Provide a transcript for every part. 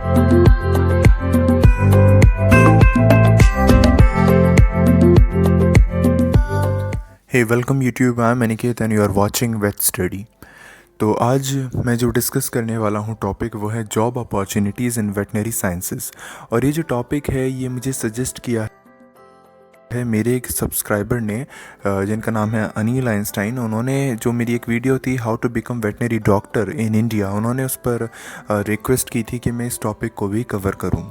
Hey welcome YouTube, I am Aniket and you are watching Vet Study. तो आज मैं जो डिस्कस करने वाला हूँ टॉपिक वो है जॉब अपॉर्चुनिटीज़ इन वेटनरी साइंसेस। और ये जो टॉपिक है ये मुझे सजेस्ट किया है मेरे एक सब्सक्राइबर ने, जिनका नाम है अनिल आइंस्टाइन। उन्होंने जो मेरी एक वीडियो थी how to become veterinary doctor in India, उन्होंने उस पर रिक्वेस्ट की थी कि मैं इस टॉपिक को भी कवर करूं।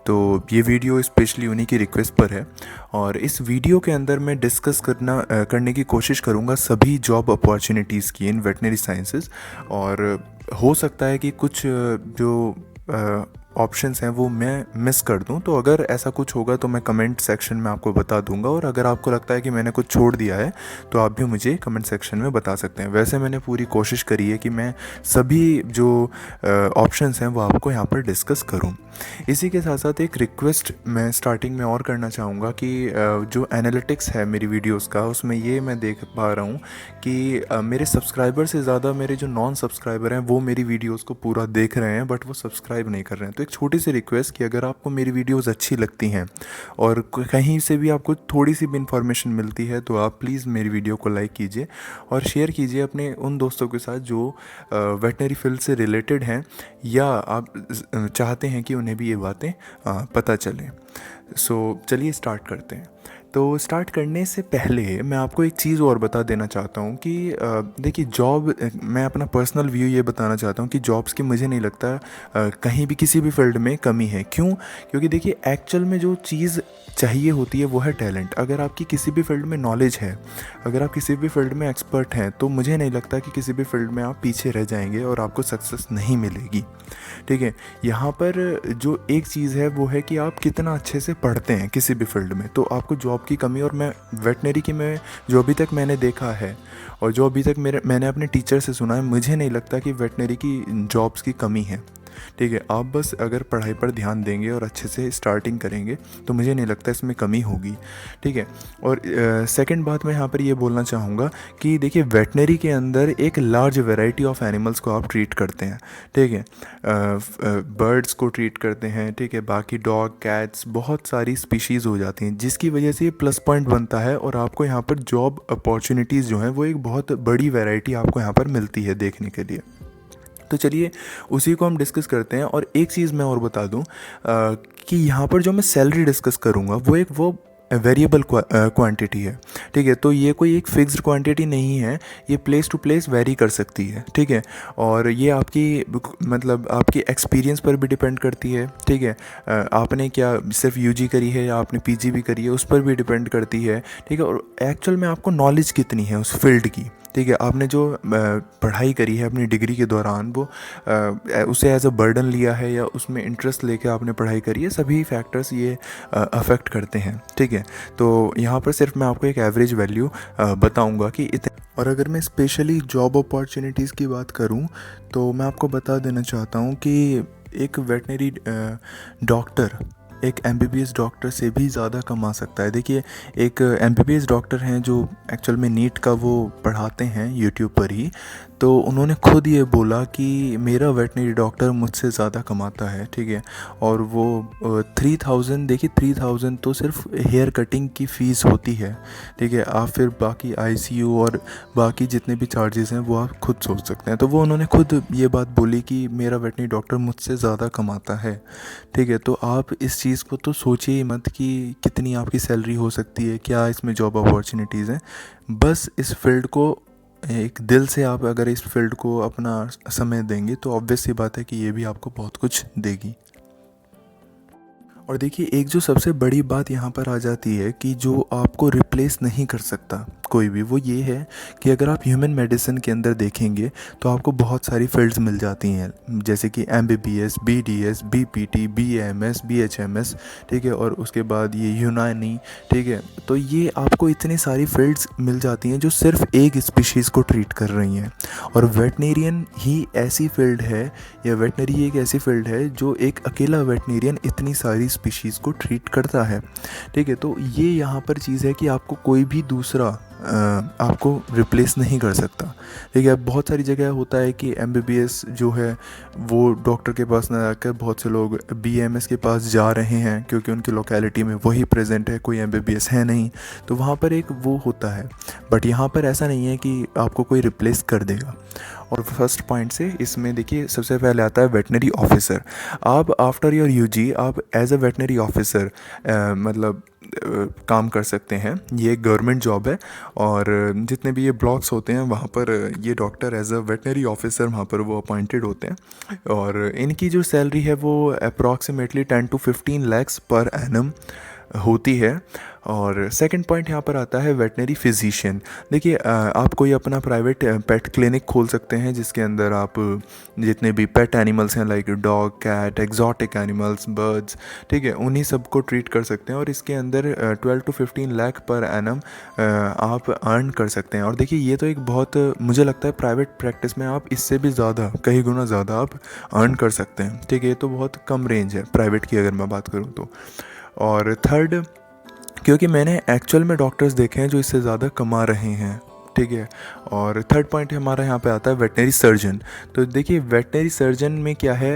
तो ये वीडियो स्पेशली उन्हीं की रिक्वेस्ट पर है और इस वीडियो के अंदर मैं डिस्कस करने की कोशिश करूँगा सभी जॉब अपॉर्चुनिटीज़ की इन वेटनरी साइंसेस। और हो सकता है कि कुछ जो ऑप्शंस हैं वो मैं मिस कर दूं, तो अगर ऐसा कुछ होगा तो मैं कमेंट सेक्शन में आपको बता दूंगा। और अगर आपको लगता है कि मैंने कुछ छोड़ दिया है तो आप भी मुझे कमेंट सेक्शन में बता सकते हैं। वैसे मैंने पूरी कोशिश करी है कि मैं सभी जो ऑप्शंस हैं वो आपको यहाँ पर डिस्कस करूँ। इसी के साथ साथ एक रिक्वेस्ट मैं स्टार्टिंग में और करना चाहूँगा कि जो एनालिटिक्स है मेरी वीडियोस का, उसमें ये मैं देख पा रहा हूँ कि मेरे सब्सक्राइबर से ज़्यादा मेरे जो नॉन सब्सक्राइबर हैं वो मेरी वीडियोस को पूरा देख रहे हैं, बट वो सब्सक्राइब नहीं कर रहे हैं। तो एक छोटी सी रिक्वेस्ट कि अगर आपको मेरी वीडियोस अच्छी लगती हैं और कहीं से भी आपको थोड़ी सी भी इंफॉर्मेशन मिलती है तो आप प्लीज़ मेरी वीडियो को लाइक कीजिए और शेयर कीजिए अपने उन दोस्तों के साथ जो वेटनरी फील्ड से रिलेटेड हैं या आप चाहते हैं कि उन्हें भी ये बातें पता चलें। सो चलिए स्टार्ट करते हैं। तो स्टार्ट करने से पहले मैं आपको एक चीज़ और बता देना चाहता हूँ कि देखिए जॉब, मैं अपना पर्सनल व्यू ये बताना चाहता हूँ कि जॉब्स की मुझे नहीं लगता कहीं भी किसी भी फील्ड में कमी है। क्यों? क्योंकि देखिए एक्चुअल में जो चीज़ चाहिए होती है वो है टैलेंट। अगर आपकी किसी भी फील्ड में नॉलेज है, अगर आप किसी भी फील्ड में एक्सपर्ट हैं, तो मुझे नहीं लगता कि किसी भी फील्ड में आप पीछे रह जाएंगे और आपको सक्सेस नहीं मिलेगी। ठीक है, यहाँ पर जो एक चीज़ है वो है कि आप कितना अच्छे से पढ़ते हैं किसी भी फील्ड में, तो आपको जॉब की कमी। और मैं वेटनरी की, मैं जो अभी तक मैंने देखा है और जो अभी तक मैंने अपने टीचर से सुना है, मुझे नहीं लगता कि वेटनरी की जॉब्स की कमी है। ठीक है, आप बस अगर पढ़ाई पर ध्यान देंगे और अच्छे से स्टार्टिंग करेंगे तो मुझे नहीं लगता इसमें कमी होगी। ठीक है, और सेकंड बात मैं यहाँ पर ये बोलना चाहूँगा कि देखिए वेटनरी के अंदर एक लार्ज वैरायटी ऑफ एनिमल्स को आप ट्रीट करते हैं। ठीक है, बर्ड्स को ट्रीट करते हैं। ठीक है, बाकी डॉग, कैट्स, बहुत सारी स्पीशीज़ हो जाती हैं, जिसकी वजह से ये प्लस पॉइंट बनता है और आपको यहाँ पर जॉब अपॉर्चुनिटीज़ जो हैं वो एक बहुत बड़ी वैरायटी आपको यहाँ पर मिलती है देखने के लिए। तो चलिए उसी को हम डिस्कस करते हैं। और एक चीज़ मैं और बता दूं कि यहाँ पर जो मैं सैलरी डिस्कस करूँगा वो वेरिएबल क्वांटिटी है। ठीक है, तो ये कोई एक फिक्स्ड क्वांटिटी नहीं है, ये प्लेस टू प्लेस वेरी कर सकती है। ठीक है, और ये आपकी मतलब आपकी एक्सपीरियंस पर भी डिपेंड करती है। ठीक है, आपने क्या सिर्फ यूजी करी है या आपने पीजी भी करी है, उस पर भी डिपेंड करती है। ठीक है, और एक्चुअल में आपको नॉलेज कितनी है उस फील्ड की। ठीक है, आपने जो पढ़ाई करी है अपनी डिग्री के दौरान वो उसे एज अ बर्डन लिया है या उसमें इंटरेस्ट लेके आपने पढ़ाई करी है, सभी फैक्टर्स ये अफेक्ट करते हैं। ठीक है, तो यहाँ पर सिर्फ मैं आपको एक एवरेज वैल्यू बताऊँगा कि इतने। और अगर मैं स्पेशली जॉब अपॉर्चुनिटीज़ की बात करूँ तो मैं आपको बता देना चाहता हूँ कि एक वेटनरी डॉक्टर एक एमबीबीएस डॉक्टर से भी ज़्यादा कमा सकता है। देखिए एक एमबीबीएस डॉक्टर हैं जो एक्चुअल में नीट का वो पढ़ाते हैं यूट्यूब पर ही, तो उन्होंने खुद ये बोला कि मेरा वेटनरी डॉक्टर मुझसे ज़्यादा कमाता है। ठीक है, और वो 3000, देखिए 3000 तो सिर्फ हेयर कटिंग की फ़ीस होती है। ठीक है, आप फिर बाकी आईसीयू और बाकी जितने भी चार्जेस हैं वो आप खुद सोच सकते हैं। तो वो उन्होंने खुद ये बात बोली कि मेरा वेटनरी डॉक्टर मुझसे ज़्यादा कमाता है। ठीक है, तो आप इस चीज़ को तो सोचिए ही मत कि कितनी आपकी सैलरी हो सकती है, क्या इसमें जॉब अपॉर्चुनिटीज़ हैं। बस इस फील्ड को एक दिल से आप अगर इस फील्ड को अपना समय देंगे तो ऑब्वियस सी बात है कि ये भी आपको बहुत कुछ देगी। और देखिए एक जो सबसे बड़ी बात यहाँ पर आ जाती है कि जो आपको रिप्लेस नहीं कर सकता कोई भी, वो ये है कि अगर आप ह्यूमन मेडिसिन के अंदर देखेंगे तो आपको बहुत सारी फील्ड्स मिल जाती हैं, जैसे कि MBBS, BDS, BPT, BMS, BHMS. ठीक है, और उसके बाद ये यूनानी। ठीक है, तो ये आपको इतनी सारी फील्ड्स मिल जाती हैं जो सिर्फ एक स्पीशीज़ को ट्रीट कर रही हैं। और वेटनेरियन ही ऐसी फील्ड है, या वेटनरी एक ऐसी फील्ड है जो एक अकेला वेटनेरियन इतनी सारी स्पीशीज़ को ट्रीट करता है। ठीक है, तो ये यहाँ पर चीज़ है कि आपको कोई भी दूसरा आपको रिप्लेस नहीं कर सकता। ठीक है, बहुत सारी जगह होता है कि एमबीबीएस जो है वो डॉक्टर के पास ना जाकर बहुत से लोग बीएमएस के पास जा रहे हैं क्योंकि उनकी लोकेलिटी में वही प्रेजेंट है, कोई एमबीबीएस है नहीं, तो वहाँ पर एक वो होता है। बट यहाँ पर ऐसा नहीं है कि आपको कोई रिप्लेस कर देगा। और फर्स्ट पॉइंट से इसमें देखिए सबसे पहले आता है वेटनरी ऑफिसर। आप आफ्टर योर यूजी आप एज अ वेटनरी ऑफिसर मतलब काम कर सकते हैं। ये एक गवर्नमेंट जॉब है और जितने भी ये ब्लॉक्स होते हैं वहाँ पर ये doctor as a veterinary officer वहाँ पर वो अपॉइंटेड होते हैं और इनकी जो सैलरी है वो approximately 10 to 15 lakhs per annum होती है। और सेकंड पॉइंट यहाँ पर आता है वेटनरी फिजिशियन। देखिए आप कोई अपना प्राइवेट पेट क्लिनिक खोल सकते हैं जिसके अंदर आप जितने भी पेट एनिमल्स हैं like dog, cat, exotic animals, birds, ठीक है, उन्हीं सबको ट्रीट कर सकते हैं और इसके अंदर 12 to 15 लाख पर एनम आप अर्न कर सकते हैं। और देखिए ये तो एक बहुत, मुझे लगता है प्राइवेट प्रैक्टिस में आप इससे भी ज़्यादा, कई गुना ज़्यादा आप अर्न कर सकते हैं। ठीक है, ये तो बहुत कम रेंज है प्राइवेट की अगर मैं बात करूँ तो। और थर्ड, क्योंकि मैंने एक्चुअल में डॉक्टर्स देखे हैं जो इससे ज़्यादा कमा रहे हैं। ठीक है, और थर्ड पॉइंट हमारा यहाँ पे आता है वेटनरी सर्जन। तो देखिए वेटनरी सर्जन में क्या है,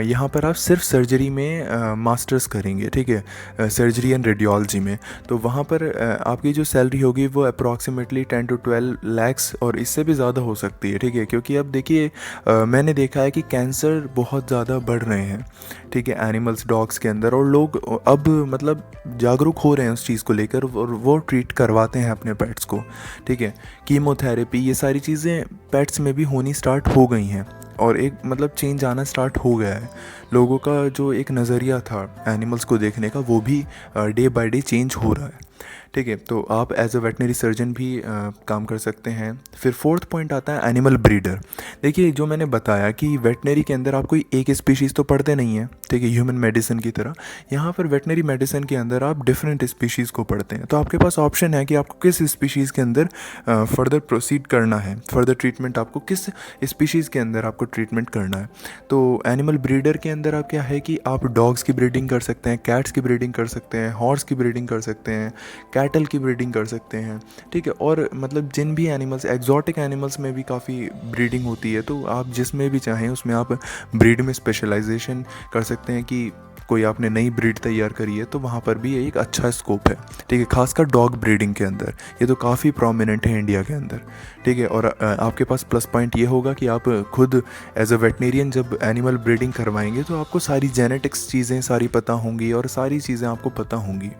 यहाँ पर आप सिर्फ सर्जरी में मास्टर्स करेंगे। ठीक है, सर्जरी एंड रेडियोलॉजी में, तो वहाँ पर आपकी जो सैलरी होगी वो अप्रॉक्सीमेटली 10 to 12 lakhs और इससे भी ज़्यादा हो सकती है। ठीक है, क्योंकि अब देखिए मैंने देखा है कि कैंसर बहुत ज़्यादा बढ़ रहे हैं, ठीक है, एनिमल्स, डॉग्स के अंदर, और लोग अब मतलब जागरूक हो रहे हैं उस चीज़ को लेकर और वो ट्रीट करवाते हैं अपने पेट्स को। ठीक है, कीमोथेरेपी, ये सारी चीज़ें पेट्स में भी होनी स्टार्ट हो गई हैं और एक मतलब चेंज आना स्टार्ट हो गया है। लोगों का जो एक नज़रिया था एनिमल्स को देखने का वो भी डे बाय डे चेंज हो रहा है। ठीक है, तो आप एज अ वेटनरी सर्जन भी काम कर सकते हैं। फिर फोर्थ पॉइंट आता है एनिमल ब्रीडर। देखिए जो मैंने बताया कि वेटनरी के अंदर आप कोई एक स्पीशीज़ तो पढ़ते नहीं हैं, ठीक है, ह्यूमन मेडिसिन की तरह। यहाँ पर वेटनरी मेडिसिन के अंदर आप डिफरेंट स्पीशीज़ को पढ़ते हैं, तो आपके पास ऑप्शन है कि आपको किस स्पीशीज़ के अंदर फर्दर प्रोसीड करना है, फर्दर ट्रीटमेंट आपको किस स्पीशीज़ के अंदर आपको ट्रीटमेंट करना है। तो एनिमल ब्रीडर के अंदर आप क्या है कि आप डॉग्स की ब्रीडिंग कर सकते हैं, कैट्स की ब्रीडिंग कर सकते हैं, हॉर्स की ब्रीडिंग कर सकते हैं, कैटल की ब्रीडिंग कर सकते हैं। ठीक है, और मतलब जिन भी एनिमल्स, एग्जॉटिक एनिमल्स में भी काफ़ी ब्रीडिंग होती है, तो आप जिसमें भी चाहें उसमें आप ब्रीड में स्पेशलाइजेशन कर सकते हैं कि कोई आपने नई ब्रीड तैयार करी है तो वहाँ पर भी एक अच्छा स्कोप है। ठीक है, खासकर डॉग ब्रीडिंग के अंदर ये तो काफ़ी प्रोमिनेंट है इंडिया के अंदर। ठीक है, और आपके पास प्लस पॉइंट ये होगा कि आप खुद एज अ वेटनेरियन जब एनिमल ब्रीडिंग करवाएंगे तो आपको सारी जेनेटिक्स चीज़ें सारी पता होंगी और सारी चीज़ें आपको पता होंगी,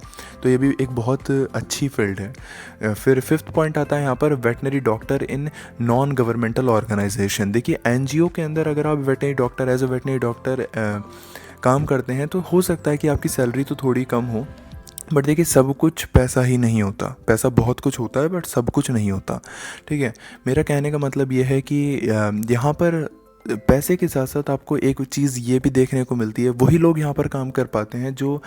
तो ये भी एक बहुत अच्छी फील्ड है। फिर फिफ्थ पॉइंट आता है यहाँ पर veterinary doctor in non governmental organisation. देखिए एनजीओ के अंदर अगर आप veterinary doctor, as a veterinary doctor काम करते हैं तो हो सकता है कि आपकी सैलरी तो थोड़ी कम हो, बट देखिए सब कुछ पैसा ही नहीं होता, पैसा बहुत कुछ होता है बट सब कुछ नहीं होता। ठीक है, मेरा कहने का मतलब ये है कि यहाँ पर पैसे के साथ साथ आपको एक चीज़ ये भी देखने को मिलती है, वही लोग यहाँ पर काम कर पाते हैं जो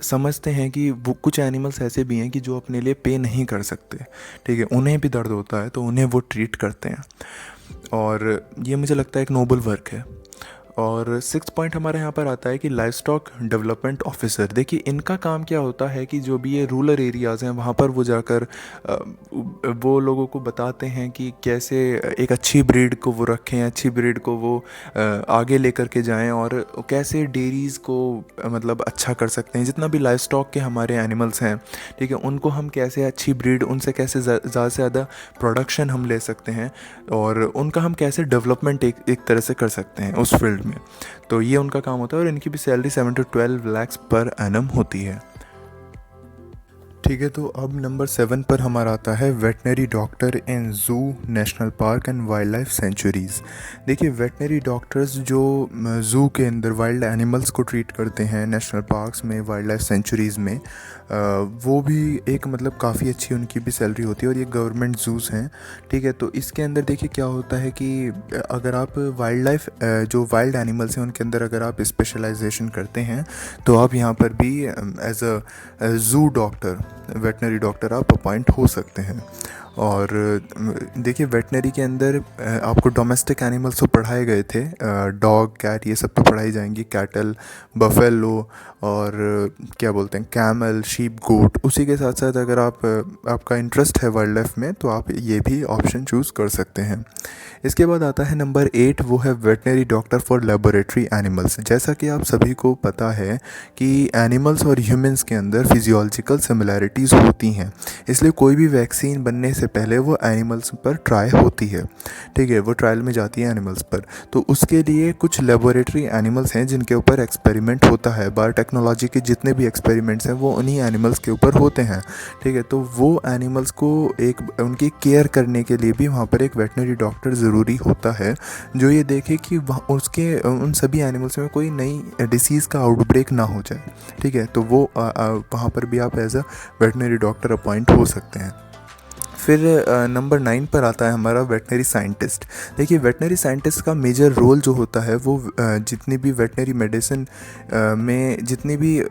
समझते हैं कि वो कुछ एनिमल्स ऐसे भी हैं कि जो अपने लिए पे नहीं कर सकते। ठीक है, उन्हें भी दर्द होता है तो उन्हें वो ट्रीट करते हैं और ये मुझे लगता है एक नोबल वर्क है। और सिक्स पॉइंट हमारे यहाँ पर आता है कि लाइफ स्टॉक डेवलपमेंट ऑफिसर। देखिए इनका काम क्या होता है कि जो भी ये रूरल एरियाज़ हैं वहाँ पर वो जाकर वो लोगों को बताते हैं कि कैसे एक अच्छी ब्रीड को वो रखें, अच्छी ब्रीड को वो आगे लेकर के जाएं और कैसे डेयरीज़ को मतलब अच्छा कर सकते हैं। जितना भी लाइफ स्टॉक के हमारे एनिमल्स हैं, ठीक है, उनको हम कैसे अच्छी ब्रीड, उनसे कैसे ज़्यादा से ज़्यादा प्रोडक्शन हम ले सकते हैं और उनका हम कैसे डेवलपमेंट एक तरह से कर सकते हैं उस फील्ड में। तो ये उनका काम होता है और इनकी भी salary 7 to 12 lakhs per annum होती है। ठीक है, तो अब नंबर 7 पर हमारा आता है veterinary doctor in zoo, national park and wild life centuries. देखिए वेटनरी डॉक्टर्स जो ज़ू के अंदर वाइल्ड एनिमल्स को ट्रीट करते हैं, नेशनल पार्क्स में, वाइल्ड लाइफ सेंचुरीज़ में, वो भी एक मतलब काफ़ी अच्छी उनकी भी सैलरी होती है और ये गवर्नमेंट ज़ूज़ हैं। ठीक है, तो इसके अंदर देखिए क्या होता है कि अगर आप वाइल्ड लाइफ जो वाइल्ड एनिमल्स हैं उनके अंदर अगर आप स्पेशलाइजेशन करते हैं तो आप यहाँ पर भी as a zoo doctor, veterinary doctor आप अपॉइंट हो सकते हैं। और देखिए वेटनरी के अंदर आपको डोमेस्टिक एनिमल्स तो पढ़ाए गए थे, डॉग कैट ये सब तो पढ़ाई जाएंगी, कैटल, बफेलो और क्या बोलते हैं कैमल, शीप, गोट। उसी के साथ साथ अगर आपका इंटरेस्ट है वाइल्ड लाइफ में तो आप ये भी ऑप्शन चूज़ कर सकते हैं। इसके बाद आता है नंबर 8, वो है veterinary doctor for laboratory animals. जैसा कि आप सभी को पता है कि एनिमल्स और ह्यूमंस के अंदर फिजियोलॉजिकल सिमिलैरिटीज़ होती हैं, इसलिए कोई भी वैक्सीन बनने से पहले वो एनिमल्स पर ट्राई होती है, ठीक है, वो ट्रायल में जाती है एनिमल्स पर। तो उसके लिए कुछ लेबोरेटरी एनिमल्स हैं जिनके ऊपर एक्सपेरिमेंट होता है। बायोटेक्नोलॉजी के जितने भी एक्सपेरिमेंट्स हैं वो उन्हीं एनिमल्स के ऊपर होते हैं, ठीक है। तो वो एनिमल्स को एक उनकी केयर करने के लिए भी वहाँ पर एक वेटनरी डॉक्टर ज़रूरी होता है, जो ये देखे कि उसके उन सभी एनिमल्स में कोई नई डिसीज़ का आउटब्रेक ना हो जाए, ठीक है। तो वो वहाँ पर भी आप as a veterinary doctor appoint हो सकते हैं। फिर नंबर 9 पर आता है हमारा वेटनरी साइंटिस्ट। देखिए वेटनरी साइंटिस्ट का मेजर रोल जो होता है वो जितनी भी वेटनरी मेडिसिन में जितनी भी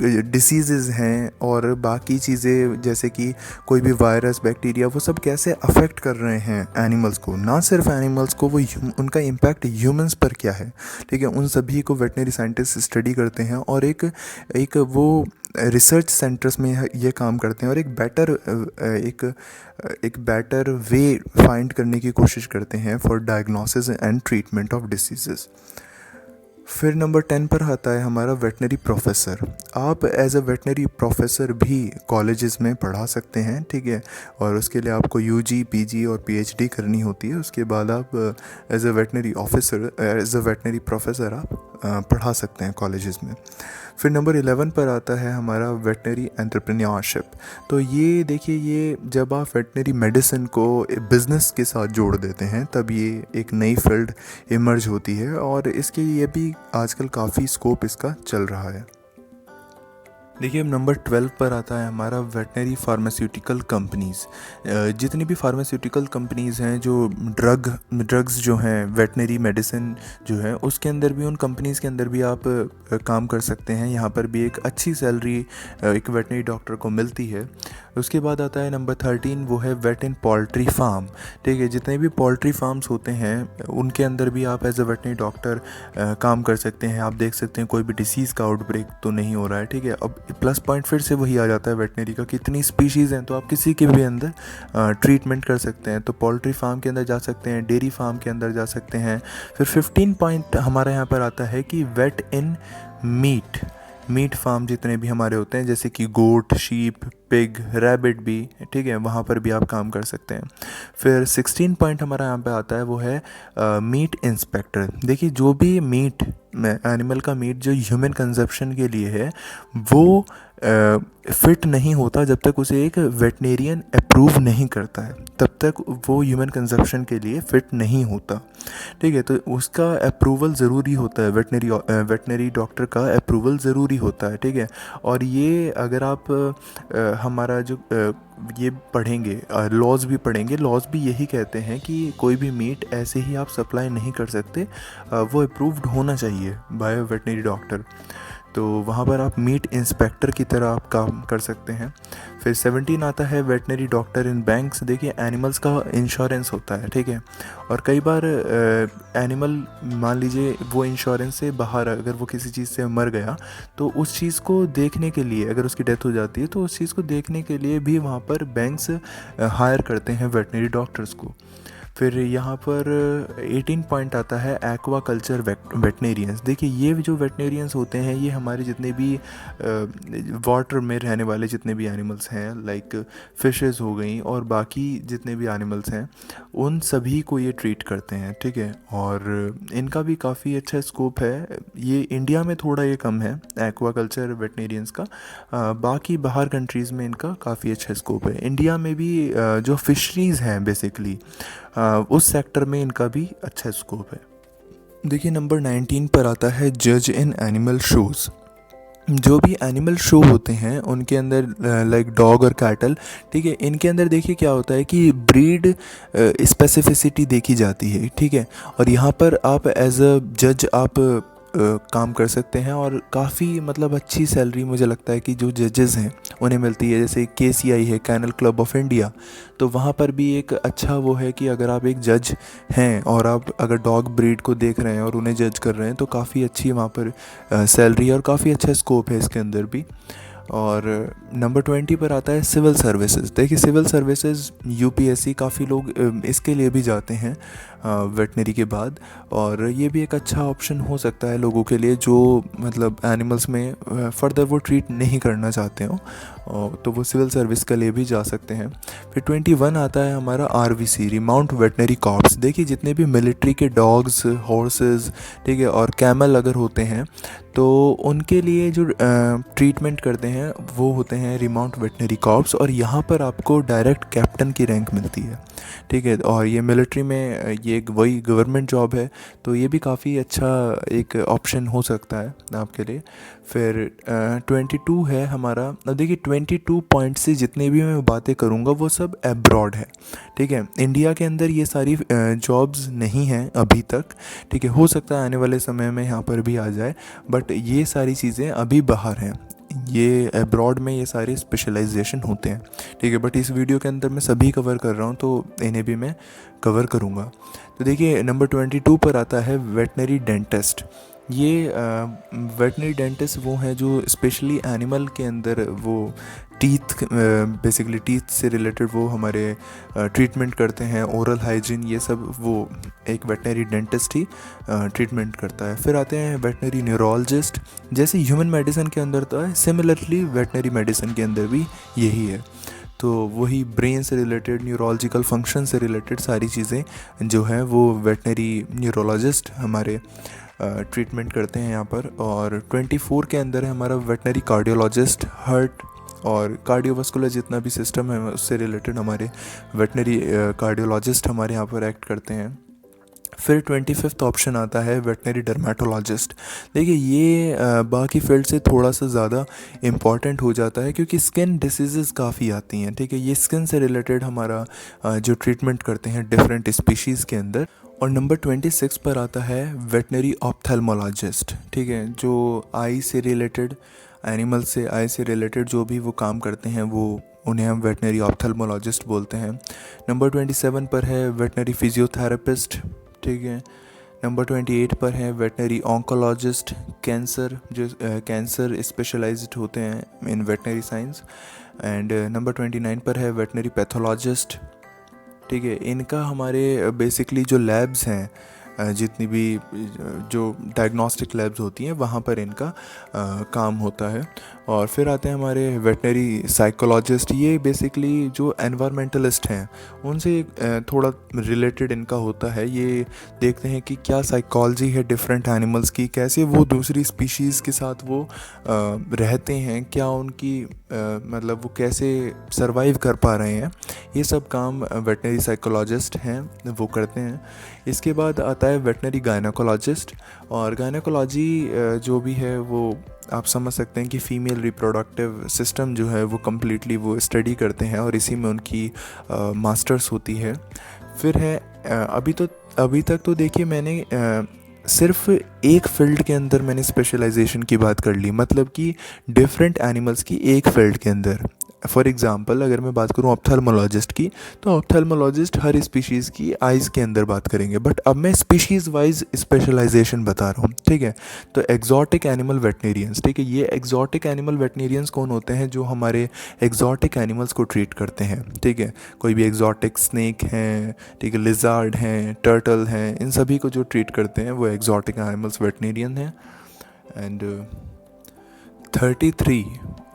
डिसीज़ हैं और बाकी चीज़ें जैसे कि कोई भी वायरस, बैक्टीरिया, वो सब कैसे अफेक्ट कर रहे हैं एनिमल्स को, ना सिर्फ एनिमल्स को, वो उनका इम्पैक्ट ह्यूमंस पर क्या है, ठीक है, उन सभी को वेटनरी साइंटिस्ट स्टडी करते हैं और एक वो रिसर्च सेंटर्स में ये काम करते हैं और एक बेटर वे फाइंड करने की कोशिश करते हैं for diagnosis and treatment of diseases. फिर नंबर 10 पर आता है हमारा वेटनरी प्रोफेसर। आप एज अ वेटनरी प्रोफेसर भी कॉलेजेस में पढ़ा सकते हैं, ठीक है, और उसके लिए आपको यूजी, पीजी और पीएचडी करनी होती है। उसके बाद आप as a veterinary officer, as a veterinary professor आप पढ़ा सकते हैं कॉलेजेस में। फिर नंबर 11 पर आता है हमारा वेटनरी एंटरप्रेन्योरशिप। तो ये देखिए, ये जब आप वेटनरी मेडिसिन को बिज़नेस के साथ जोड़ देते हैं तब ये एक नई फील्ड इमर्ज होती है और इसके लिए भी आजकल काफ़ी स्कोप इसका चल रहा है। देखिए अब नंबर 12 पर आता है हमारा वेटनरी फार्मास्यूटिकल कंपनीज़। जितनी भी फार्मास्यूटिकल कंपनीज़ हैं जो ड्रग्स जो हैं, वेटनरी मेडिसिन जो है, उसके अंदर भी, उन कंपनीज़ के अंदर भी आप काम कर सकते हैं। यहाँ पर भी एक अच्छी सैलरी एक वेटनरी डॉक्टर को मिलती है। उसके बाद आता है नंबर 13, वो है वेट इन पोल्ट्री फार्म, ठीक है। जितने भी पोल्ट्री फार्म्स होते हैं उनके अंदर भी आप एज अ वेटनरी डॉक्टर काम कर सकते हैं। आप देख सकते हैं कोई भी डिसीज़ का आउटब्रेक तो नहीं हो रहा है, ठीक है। अब प्लस पॉइंट फिर से वही आ जाता है वेटनरी का, कितनी स्पीशीज़ हैं तो आप किसी के भी अंदर ट्रीटमेंट कर सकते हैं। तो पोल्ट्री फार्म के अंदर जा सकते हैं, डेयरी फार्म के अंदर जा सकते हैं। फिर 15 पॉइंट हमारे यहाँ पर आता है कि वेट इन मीट फार्म जितने भी हमारे होते हैं, जैसे कि गोट, शीप, पिग, रैबिट भी, ठीक है, वहाँ पर भी आप काम कर सकते हैं। फिर 16 पॉइंट हमारा यहाँ पे आता है, वो है मीट इंस्पेक्टर। देखिए जो भी मीट, एनिमल का मीट जो ह्यूमन कंजप्शन के लिए है वो फिट नहीं होता जब तक उसे एक वेटनेरियन अप्रूव नहीं करता है, तब तक वो ह्यूमन कंजप्शन के लिए फ़िट नहीं होता, ठीक है। तो उसका अप्रूवल ज़रूरी होता है, वेटनरी डॉक्टर का अप्रूवल ज़रूरी होता है, ठीक है। और ये अगर आप हमारा जो ये पढ़ेंगे, लॉज भी पढ़ेंगे, लॉज भी यही कहते हैं कि कोई भी मीट ऐसे ही आप सप्लाई नहीं कर सकते, वो अप्रूव्ड होना चाहिए बाय वेटनरी डॉक्टर। तो वहाँ पर आप मीट इंस्पेक्टर की तरह आप काम कर सकते हैं। फिर 17 आता है वेटनरी डॉक्टर इन बैंक्स। देखिए एनिमल्स का इंश्योरेंस होता है, ठीक है, और कई बार एनिमल, मान लीजिए वो इंश्योरेंस से बाहर, अगर वो किसी चीज़ से मर गया तो उस चीज़ को देखने के लिए, अगर उसकी डेथ हो जाती है तो उस चीज़ को देखने के लिए भी वहाँ पर बैंक्स हायर करते हैं वेटनरी डॉक्टर्स को। फिर यहाँ पर 18 पॉइंट आता है एक्वा कल्चर वेटनेरियंस। देखिए ये जो वेटनेरियंस होते हैं ये हमारे जितने भी वाटर में रहने वाले जितने भी एनिमल्स हैं, लाइक फिशेस हो गई और बाकी जितने भी एनिमल्स हैं, उन सभी को ये ट्रीट करते हैं, ठीक है। और इनका भी काफ़ी अच्छा स्कोप है। ये इंडिया में थोड़ा ये कम है एक्वा कल्चर वेटनेरियंस का, बाकी बाहर कंट्रीज़ में इनका काफ़ी अच्छा स्कोप है। इंडिया में भी जो फिशरीज़ हैं बेसिकली, उस सेक्टर में इनका भी अच्छा स्कोप है। देखिए नंबर 19 पर आता है जज इन एनिमल शोज़। जो भी एनिमल शो होते हैं उनके अंदर लाइक डॉग और कैटल, ठीक है, इनके अंदर देखिए क्या होता है कि ब्रीड स्पेसिफिसिटी देखी जाती है, ठीक है। और यहाँ पर आप एज अ जज आप काम कर सकते हैं और काफ़ी मतलब अच्छी सैलरी मुझे लगता है कि जो जजेस हैं उन्हें मिलती है। जैसे KCI है, कैनल क्लब ऑफ इंडिया, तो वहाँ पर भी एक अच्छा वो है कि अगर आप एक जज हैं और आप अगर डॉग ब्रीड को देख रहे हैं और उन्हें जज कर रहे हैं तो काफ़ी अच्छी वहाँ पर सैलरी है और काफ़ी अच्छा स्कोप है इसके अंदर भी। और नंबर 20 पर आता है सिविल सर्विसेज। देखिए सिविल सर्विसेज UPSC काफ़ी लोग इसके लिए भी जाते हैं वेटनरी के बाद, और ये भी एक अच्छा ऑप्शन हो सकता है लोगों के लिए जो मतलब एनिमल्स में फर्दर वो ट्रीट नहीं करना चाहते हो, तो वो सिविल सर्विस के लिए भी जा सकते हैं। फिर 21 आता है हमारा RVC, रिमाउंट वेटनरी कॉर्प्स। देखिए जितने भी मिलिट्री के डॉग्स, हॉर्सेस, ठीक है, और कैमल अगर होते हैं तो उनके लिए जो ट्रीटमेंट करते हैं वो होते हैं रिमाउंट वेटनरी कॉर्प्स, और यहाँ पर आपको डायरेक्ट कैप्टन की रैंक मिलती है, ठीक है। और ये मिलिट्री में ये एक वही गवर्नमेंट जॉब है, तो ये भी काफ़ी अच्छा एक ऑप्शन हो सकता है आपके लिए। फिर 22 है हमारा। अब देखिए 22 पॉइंट से जितने भी मैं बातें करूँगा वो सब एब्रॉड है, ठीक है। इंडिया के अंदर ये सारी जॉब्स नहीं हैं अभी तक, ठीक है। हो सकता है आने वाले समय में यहाँ पर भी आ जाए, बट ये सारी चीज़ें अभी बाहर हैं। ये अब्रॉड में ये सारे स्पेशलाइजेशन होते हैं, ठीक है। बट इस वीडियो के अंदर मैं सभी कवर कर रहा हूँ तो इन्हें भी मैं कवर करूँगा। तो देखिए नंबर 22 पर आता है वेटनरी डेंटिस्ट। ये वेटनरी डेंटिस्ट वो हैं जो स्पेशली एनिमल के अंदर वो टीथ, बेसिकली टीथ से रिलेटेड वो हमारे ट्रीटमेंट करते हैं, ओरल हाइजीन, ये सब वो एक वेटनरी डेंटिस्ट ही ट्रीटमेंट करता है। फिर आते हैं वेटनरी न्यूरोलॉजिस्ट। जैसे ह्यूमन मेडिसिन के अंदर तो है, सिमिलरली वेटनरी मेडिसिन के अंदर भी यही है। तो वही ब्रेन से रिलेटेड, न्यूरोलॉजिकल फंक्शन से रिलेटेड सारी चीज़ें जो हैं वो वेटनरी न्यूरोलॉजिस्ट हमारे ट्रीटमेंट करते हैं यहाँ पर। और 24 के अंदर है हमारा वेटनरी कार्डियोलॉजिस्ट। हार्ट और कार्डियोवास्कुलर जितना भी सिस्टम है उससे रिलेटेड हमारे वेटनरी कार्डियोलॉजिस्ट हमारे यहाँ पर एक्ट करते हैं। फिर 25th ऑप्शन आता है वेटनरी डर्मेटोलॉजिस्ट। देखिए ये बाकी फील्ड से थोड़ा सा ज़्यादा इम्पॉर्टेंट हो जाता है क्योंकि स्किन डिसीज़ काफ़ी आती हैं, ठीक है। ये स्किन से रिलेटेड हमारा जो ट्रीटमेंट करते हैं डिफरेंट स्पीशीज़ के अंदर। और नंबर 26 पर आता है वेटनरी ऑप्थेल्मोलॉजिस्ट, ठीक है, जो आई से रिलेटेड, एनिमल से आई से रिलेटेड जो भी वो काम करते हैं वो उन्हें हम वेटनरी ऑप्थेल्मोलॉजिस्ट बोलते हैं। नंबर 27 पर है वेटनरी फिजियोथेरेपिस्ट, ठीक है। नंबर 28 पर है वेटनरी ऑन्कोलॉजिस्ट, कैंसर जो कैंसर स्पेशलाइज्ड होते हैं इन वेटनरी साइंस। एंड नंबर 29 पर है वेटनरी पैथोलॉजिस्ट, ठीक है। इनका हमारे बेसिकली जो लैब्स हैं, जितनी भी जो डायग्नोस्टिक लैब्स होती हैं वहाँ पर इनका काम होता है। और फिर आते हैं हमारे वेटनरी साइकोलॉजिस्ट। ये बेसिकली जो एनवायरमेंटलिस्ट हैं उनसे थोड़ा रिलेटेड इनका होता है। ये देखते हैं कि क्या साइकोलॉजी है डिफरेंट एनिमल्स की, कैसे वो दूसरी स्पीशीज़ के साथ वो रहते हैं, क्या उनकी मतलब वो कैसे सरवाइव कर पा रहे हैं, ये सब काम वेटनरी साइकोलॉजिस्ट हैं वो करते हैं। इसके बाद आता है वेटनरी गायनेकोलॉजिस्ट। और गायनेकोलॉजी जो भी है वो आप समझ सकते हैं कि फ़ीमेल रिप्रोडक्टिव सिस्टम जो है वो कम्प्लीटली वो स्टडी करते हैं और इसी में उनकी मास्टर्स होती है। फिर है अभी तक तो देखिए मैंने सिर्फ एक फील्ड के अंदर मैंने स्पेशलाइजेशन की बात कर ली, मतलब कि डिफरेंट एनिमल्स की एक फील्ड के अंदर। फॉर एग्ज़ाम्पल अगर मैं बात करूँ ऑप्थेल्मोलॉजिस्ट की, तो ऑप्थेल्मोलॉजिस्ट हर स्पीशीज़ की आइज़ के अंदर बात करेंगे, बट अब मैं स्पीशीज़ वाइज स्पेशलाइजेशन बता रहा हूँ, ठीक है। तो एग्जॉटिक एनिमल वेटनेरियंस, ठीक है, ये एग्जॉटिक एनिमल वेटनेरियंस कौन होते हैं? जो हमारे एग्जॉटिक एनिमल्स को ट्रीट करते हैं, ठीक है। कोई भी एग्जॉटिक स्नेक हैं, ठीक है, लिजार्ड हैं, टर्टल हैं, इन सभी को जो ट्रीट करते हैं वो एग्जॉटिक एनिमल्स वेटनेरियन हैं। एंड 33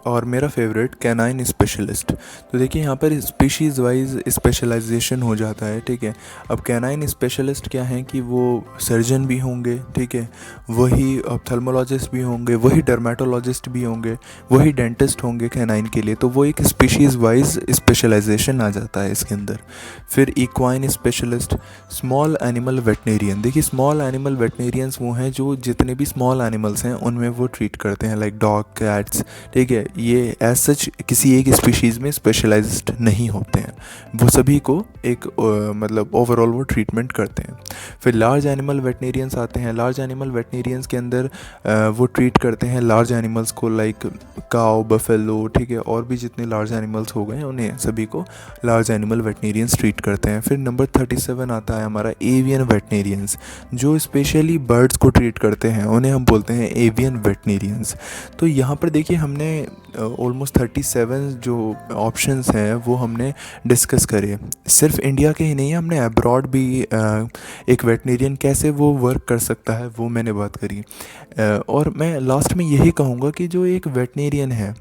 और मेरा फेवरेट कैनाइन स्पेशलिस्ट। तो देखिए यहाँ पर स्पीशीज़ वाइज स्पेशलाइजेशन हो जाता है, ठीक है। अब कैनाइन स्पेशलिस्ट क्या हैं कि वो सर्जन भी होंगे, ठीक है, वही ऑप्थेल्मोलॉजिस्ट भी होंगे, वही डर्मेटोलॉजिस्ट भी होंगे, वही डेंटिस्ट होंगे कैनाइन के लिए। तो वो एक स्पीशीज़ वाइज स्पेशलाइजेशन आ जाता है इसके अंदर। फिर equine specialist, small animal veterinarian. देखिए स्मॉल एनिमल वेटनेरियंस वो हैं जो जितने भी स्मॉल एनिमल्स हैं उनमें वो ट्रीट करते हैं, लाइक डॉग, कैट्स, ठीक है। ये एज सच किसी एक स्पीशीज़ में स्पेशलाइज्ड नहीं होते हैं, वो सभी को एक मतलब ओवरऑल वो ट्रीटमेंट करते हैं। फिर लार्ज एनिमल वेटनेरियंस आते हैं। लार्ज एनिमल वेटनेरियंस के अंदर वो ट्रीट करते हैं लार्ज एनिमल्स को, लाइक काऊ, बफेलो, ठीक है, और भी जितने लार्ज एनिमल्स हो गए उन्हें सभी को लार्ज एनिमल वेटनेरियंस ट्रीट करते हैं। फिर नंबर 37 आता है हमारा एवियन वेटनेरियंस, जो स्पेशली बर्ड्स को ट्रीट करते हैं, उन्हें हम बोलते हैं एवियन वेटनेरियंस। तो यहाँ पर देखिए हमने ऑलमोस्ट 37 जो ऑप्शंस हैं वो हमने डिस्कस करे। सिर्फ इंडिया के ही नहीं, हमने अब्रॉड भी एक वेटनेरियन कैसे वो वर्क कर सकता है वो मैंने बात करी। और मैं लास्ट में यही कहूँगा कि जो एक वेटनेरियन है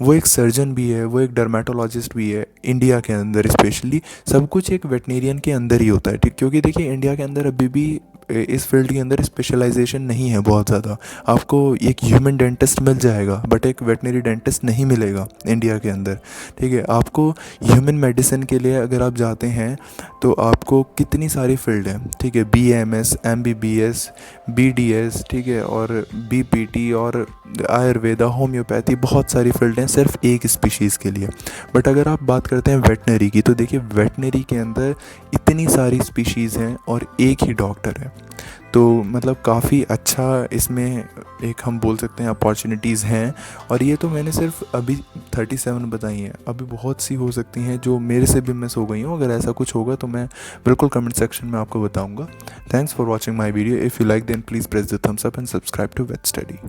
वो एक सर्जन भी है, वो एक डर्मेटोलॉजिस्ट भी है। इंडिया के अंदर स्पेशली सब कुछ एक वेटनेरियन के अंदर ही होता है, ठीक, क्योंकि देखिए इंडिया के अंदर अभी भी इस फील्ड के अंदर स्पेशलाइजेशन नहीं है बहुत ज़्यादा। आपको एक ह्यूमन डेंटिस्ट मिल जाएगा बट एक वेटनरी डेंटिस्ट नहीं मिलेगा इंडिया के अंदर, ठीक है। आपको ह्यूमन मेडिसिन के लिए अगर आप जाते हैं तो आपको कितनी सारी फील्ड है, ठीक है, BAMS, MBBS, BDS, ठीक है, और BPT और आयुर्वेदा, होम्योपैथी, बहुत सारी फील्ड हैं सिर्फ एक स्पीशीज़ के लिए। बट अगर आप बात करते हैं वेटनरी की, तो देखिए वेटनरी के अंदर इतनी सारी स्पीशीज़ हैं और एक ही डॉक्टर है। तो मतलब काफ़ी अच्छा इसमें एक हम बोल सकते हैं अपॉर्चुनिटीज़ हैं। और ये तो मैंने सिर्फ अभी 37 बताई हैं, अभी बहुत सी हो सकती हैं जो मेरे से भी मिस हो गई हूँ। अगर ऐसा कुछ होगा तो मैं बिल्कुल कमेंट सेक्शन में आपको बताऊँगा। Thanks for watching my video. If you like then please press the thumbs up and subscribe to Vet study.